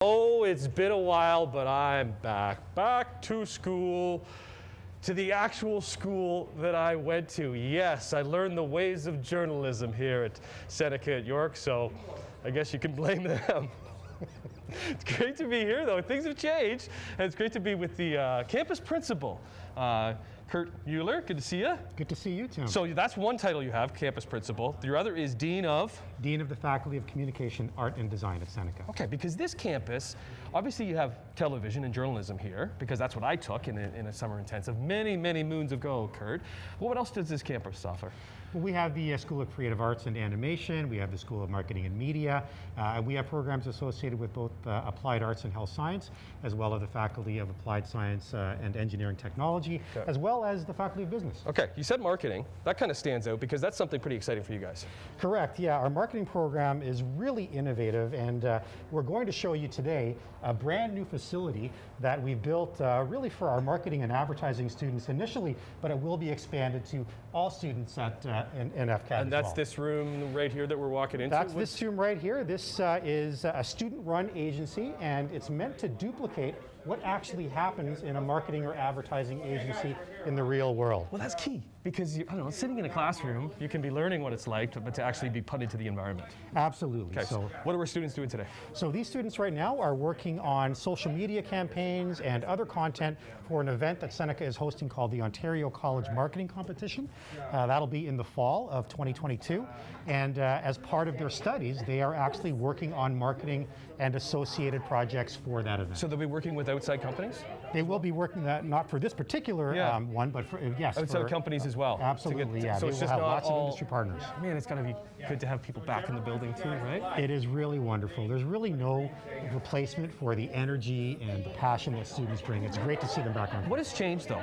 Oh, it's been a while, but I'm back to school, to the actual school that I went to. Yes, I learned the ways of journalism here at Seneca at York, so I guess you can blame them. It's great to be here, though. Things have changed, and it's great to be with the campus principal, Kurt Mueller. Good to see you. Good to see you, Tim. So that's one title you have, campus principal. Your other is Dean of? Dean of the Faculty of Communication, Art and Design at Seneca. Okay, because this campus, obviously you have television and journalism here, because that's what I took in a summer intensive many moons ago, Kurt. Well, what else does this campus offer? Well, we have the School of Creative Arts and Animation. We have the School of Marketing and Media. We have programs associated with both Applied Arts and Health Science, as well as the Faculty of Applied Science and Engineering Technology, as well as the Faculty of Business. Okay, you said marketing. That kind of stands out because that's something pretty exciting for you guys. Correct, yeah. Our marketing program is really innovative, and we're going to show you today a brand new facility that we built really for our marketing and advertising students initially, but it will be expanded to all students at NFCAT. And that's this room right here that we're walking into? That's this room right here. This is a student-run agency, and it's meant to duplicate what actually happens in a marketing or advertising agency in the real world. Well, that's key, because I don't know, sitting in a classroom, you can be learning what it's like, but to actually be put into the environment. Absolutely. Okay, so what are our students doing today? So these students right now are working on social media campaigns and other content for an event that Seneca is hosting called the Ontario College Marketing Competition. That'll be in the fall of 2022. And as part of their studies, they are actually working on marketing and associated projects for that event. So they'll be working with outside companies? They will be working that, not for this particular one, but for, yes. Outside companies as well. Absolutely, yeah. So they it's will just have not lots all, of industry partners. Man, it's gotta be good to have people back in the building too, right? It is really wonderful. There's really no replacement for the energy and the passion that students bring. It's great to see them back on. What has changed though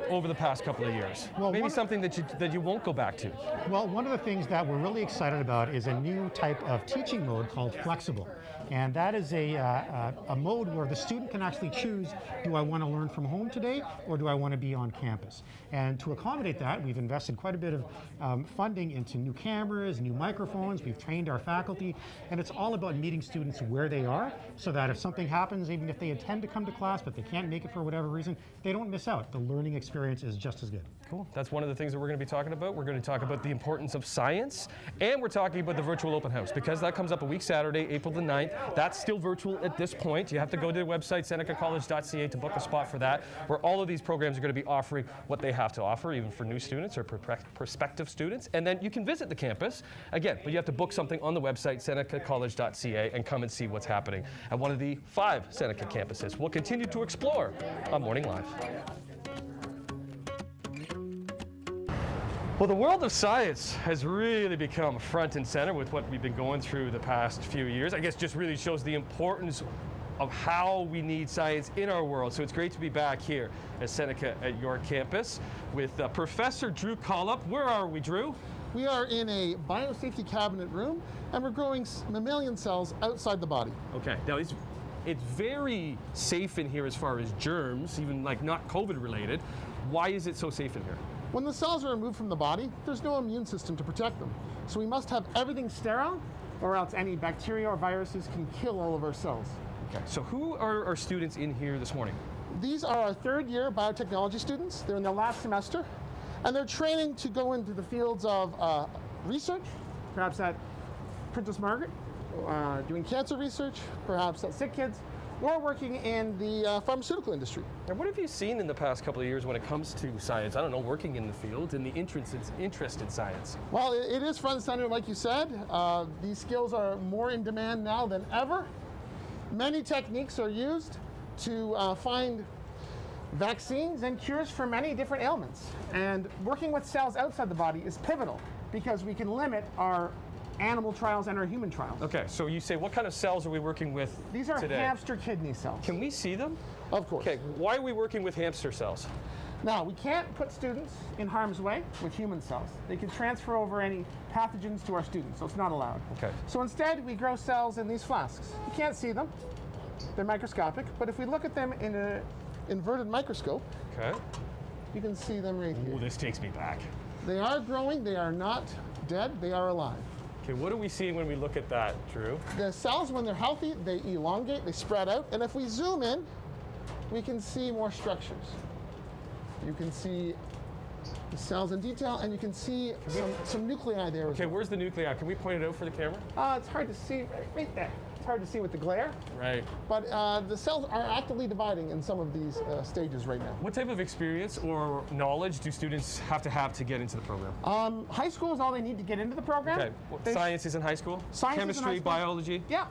over the past couple of years? Well, maybe something that you won't go back to. Well, one of the things that we're really excited about is a new type of teaching mode called flexible. And that is a mode where the student can actually choose, do I want to learn from home today, or do I want to be on campus? And to accommodate that, we've invested quite a bit of funding into new cameras, new microphones. We've trained our faculty, and it's all about meeting students where they are, so that if something happens, even if they intend to come to class, but they can't make it for whatever reason, they don't miss out. The learning experience is just as good. Cool. That's one of the things that we're going to be talking about. We're going to talk about the importance of science, and we're talking about the virtual open house, because that comes up a week Saturday, April the 9th. That's still virtual at this point. You have to go to the website, senecacollege.ca, to book a spot for that, where all of these programs are going to be offering what they have to offer, even for new students or prospective students. And then you can visit the campus, again, but you have to book something on the website, senecacollege.ca, and come and see what's happening at one of the 5 Seneca campuses. We'll continue to explore on Morning Live. Well, the world of science has really become front and center with what we've been going through the past few years. I guess just really shows the importance of how we need science in our world. So it's great to be back here at Seneca at York campus with Professor Drew Collop. Where are we, Drew? We are in a biosafety cabinet room, and we're growing mammalian cells outside the body. Okay, now it's very safe in here as far as germs, even like not COVID related. Why is it so safe in here? When the cells are removed from the body, there's no immune system to protect them. So we must have everything sterile, or else any bacteria or viruses can kill all of our cells. Okay, so who are our students in here this morning? These are our third-year biotechnology students. They're in their last semester, and they're training to go into the fields of research, perhaps at Princess Margaret, doing cancer research, perhaps at Sick Kids, or working in the pharmaceutical industry. And what have you seen in the past couple of years when it comes to science? I don't know, working in the field and the interest in science. Well, it is front and center, like you said. These skills are more in demand now than ever. Many techniques are used to find vaccines and cures for many different ailments. And working with cells outside the body is pivotal, because we can limit our animal trials and our human trials. Okay, so you say, what kind of cells are we working with today? These are hamster kidney cells. Can we see them? Of course. Okay, why are we working with hamster cells? Now, we can't put students in harm's way with human cells. They can transfer over any pathogens to our students, so it's not allowed. Okay. So instead, we grow cells in these flasks. You can't see them. They're microscopic, but if we look at them in an inverted microscope, okay, you can see them right here. Oh, this takes me back. They are growing. They are not dead. They are alive. Okay, what are we seeing when we look at that, Drew? The cells, when they're healthy, they elongate, they spread out, and if we zoom in, we can see more structures. You can see the cells in detail, and you can see some nuclei there. Okay, where's the nuclei? Can we point it out for the camera? It's hard to see right there. It's hard to see with the glare. Right. But the cells are actively dividing in some of these stages right now. What type of experience or knowledge do students have to get into the program? High school is all they need to get into the program. Okay. Science is in high school? Science is in Chemistry, high school. biology? Yeah.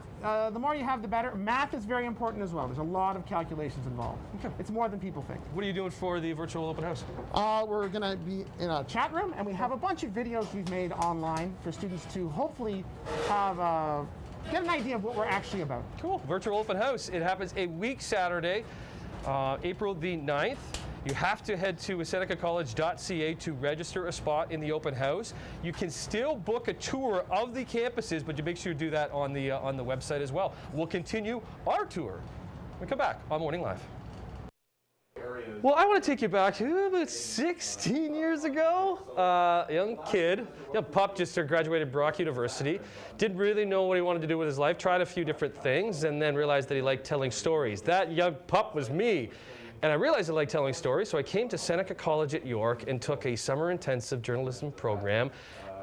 The more you have, the better. Math is very important as well. There's a lot of calculations involved. Okay. It's more than people think. What are you doing for the virtual open house? We're going to be in a chat room, and we have a bunch of videos we've made online for students to hopefully have get an idea of what we're actually about. Cool. Virtual open house. It happens a week Saturday, April the 9th. You have to head to senecacollege.ca to register a spot in the open house. You can still book a tour of the campuses, but you make sure you do that on the website as well. We'll continue our tour when we come back on Morning Live. Well, I want to take you back to about 16 years ago. Young kid, young pup, just graduated Brock University. Didn't really know what he wanted to do with his life. Tried a few different things, and then realized that he liked telling stories. That young pup was me. And I realized I liked telling stories, so I came to Seneca College at York and took a summer intensive journalism program.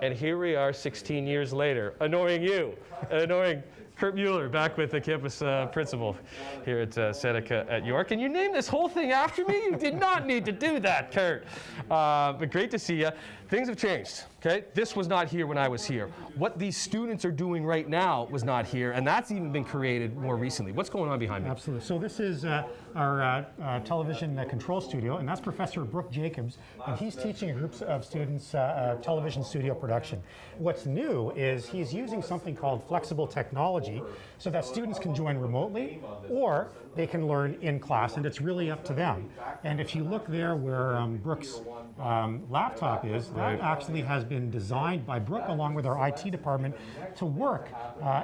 And here we are 16 years later, annoying you, and annoying Kurt Mueller, back with the campus principal here at Seneca at York. And you named this whole thing after me? You did not need to do that, Kurt. But great to see you. Things have changed, okay? This was not here when I was here. What these students are doing right now was not here, and that's even been created more recently. What's going on behind me? Absolutely. So this is our television control studio, and that's Professor Brooke Jacobs, and he's teaching groups of students television studio production. What's new is he's using something called flexible technology so that students can join remotely or they can learn in class, and it's really up to them. And if you look there where Brooke's laptop is, that actually has been designed by Brooke along with our IT department to work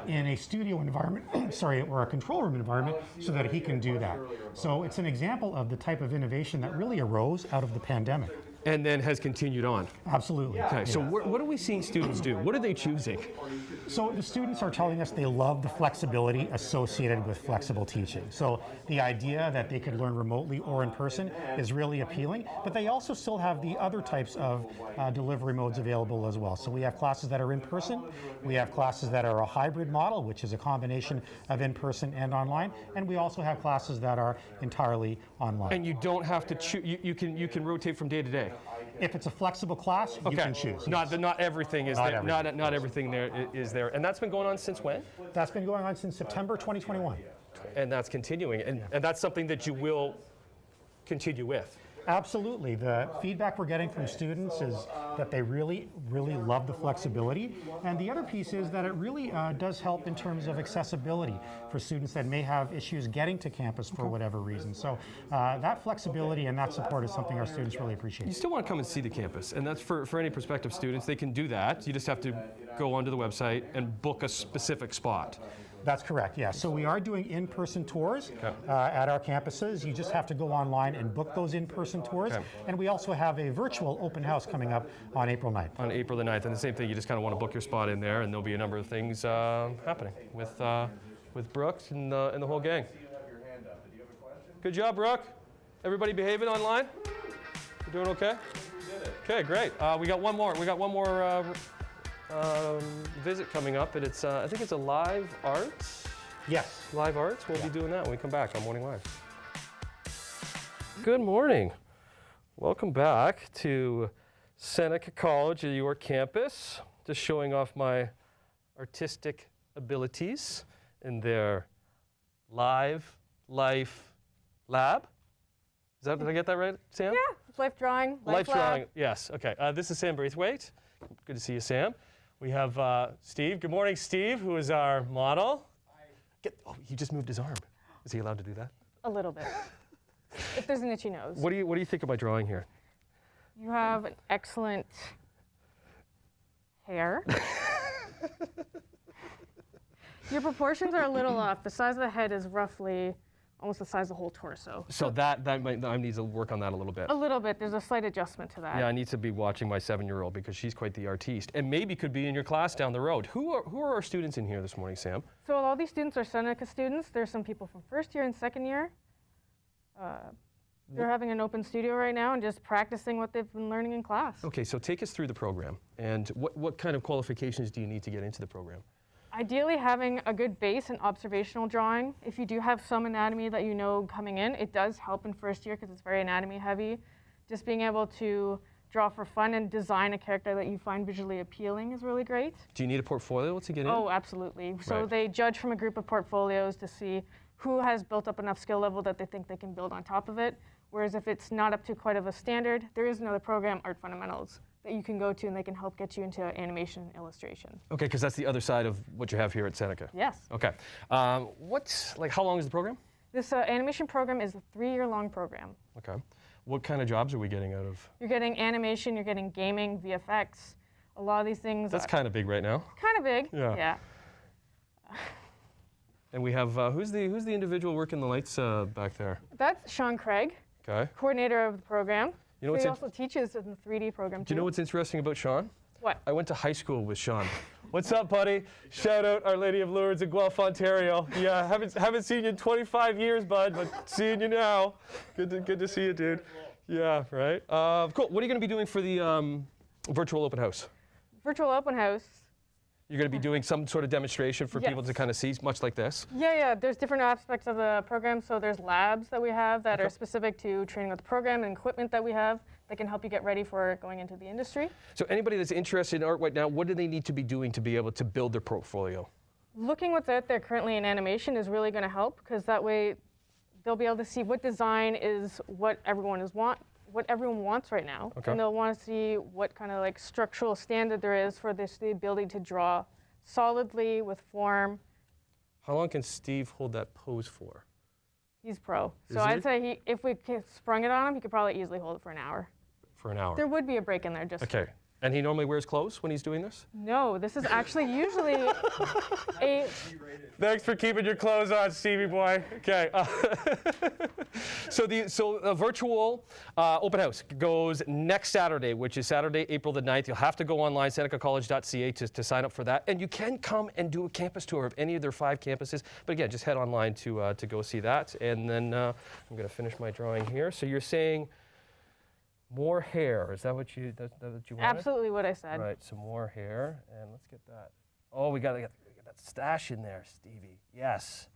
in a studio environment, or a control room environment, so that he can do that. So it's an example of the type of innovation that really arose out of the pandemic. And then has continued on. Absolutely. Okay, so what are we seeing students do? What are they choosing? So the students are telling us they love the flexibility associated with flexible teaching. So the idea that they could learn remotely or in person is really appealing, but they also still have the other types of delivery modes available as well. So we have classes that are in person, we have classes that are a hybrid model, which is a combination of in person and online, and we also have classes that are entirely online. And you don't have to choose, you can rotate from day to day. If it's a flexible class, you can choose. Not everything is Not there. everything. Not everything there is there. And that's been going on since when? That's been going on since September 2021. And that's continuing. And that's something that you will continue with. Absolutely. The feedback we're getting from students is that they really, really love the flexibility. And the other piece is that it really does help in terms of accessibility for students that may have issues getting to campus for whatever reason. So that flexibility and that support is something our students really appreciate. You still want to come and see the campus, and that's for any prospective students. They can do that. You just have to go onto the website and book a specific spot. That's correct, yeah. So we are doing in-person tours at our campuses. You just have to go online and book those in-person tours. Okay. And we also have a virtual open house coming up on April 9th. On April the 9th, and the same thing, you just kind of want to book your spot in there, and there'll be a number of things happening with Brooks and the whole gang. Good job, Brooke. Everybody behaving online? You doing okay? Okay, great. We got one more. Visit coming up, and it's I think it's a live arts. Yes. Live arts. We'll be doing that when we come back on Morning Live. Good morning. Welcome back to Seneca College at York campus. Just showing off my artistic abilities in their live life lab. Did I get that right, Sam? Yeah, life drawing. Life lab. drawing. Yes. Okay. This is Sam Braithwaite. Good to see you, Sam. We have Steve. Good morning, Steve, who is our model. He just moved his arm. Is he allowed to do that? A little bit. If there's an itchy nose. What do you think of my drawing here? You have an excellent hair. Your proportions are a little off. The size of the head is roughly almost the size of the whole torso. So that I need to work on that a little bit. A little bit. There's a slight adjustment to that. Yeah, I need to be watching my 7-year-old because she's quite the artiste, and maybe could be in your class down the road. Who are our students in here this morning, Sam? So a lot of these students are Seneca students. There's some people from first year and second year. They're having an open studio right now and just practicing what they've been learning in class. Okay, so take us through the program, and what kind of qualifications do you need to get into the program? Ideally, having a good base in observational drawing. If you do have some anatomy that you know coming in, it does help in first year because it's very anatomy heavy. Just being able to draw for fun and design a character that you find visually appealing is really great. Do you need a portfolio to get in? Oh, absolutely. So Right. they judge from a group of portfolios to see who has built up enough skill level that they think they can build on top of it. Whereas if it's not up to quite of a standard, there is another program, Art Fundamentals, that you can go to and they can help get you into animation and illustration. Okay, because that's the other side of what you have here at Seneca. Yes. Okay. How long is the program? This animation program is a 3-year-long program. Okay. What kind of jobs are we getting out of? You're getting animation, you're getting gaming, VFX. A lot of these things That's are kind of big right now. kind of big. Yeah. And we have, who's the individual working the lights back there? That's Sean Craig, Okay. coordinator of the program. You know So what's he in- also teaches in the 3D program too. Do you know what's interesting about Sean? What? I went to high school with Sean. What's up, buddy? Shout out Our Lady of Lourdes in Guelph, Ontario. Yeah, haven't seen you in 25 years, bud, but seeing you now. Good to see you, dude. Yeah, right. Cool. What are you going to be doing for the virtual open house? Virtual open house. You're going to be doing some sort of demonstration for people to Yes. kind of see, much like this. Yeah. There's different aspects of the program. So there's labs that we have that are specific to training with the program and equipment that we have that can help you get ready for going into the industry. So anybody that's interested in art right now, what do they need to be doing to be able to build their portfolio? Looking what's out there currently in animation is really going to help because that way they'll be able to see what design is what everyone wants right now. Okay. And they'll want to see what kind of like structural standard there is for this, the ability to draw solidly with form. How long can Steve hold that pose for? He's pro. Is So he? I'd say if we sprung it on him, he could probably easily hold it for an hour. For an hour. There would be a break in there just Okay. And he normally wears clothes when he's doing this? No, this is actually usually a Thanks for keeping your clothes on, Stevie boy. Okay. So the virtual open house goes next Saturday, which is Saturday, April the 9th. You'll have to go online, senecacollege.ca, to sign up for that. And you can come and do a campus tour of any of their 5 campuses. But again, just head online to go see that. And then I'm going to finish my drawing here. So you're saying more hair. Is that what you wanted? absolutely what I said. Right, some more hair, and let's get that. Oh, we got that stash in there, Stevie. Yes.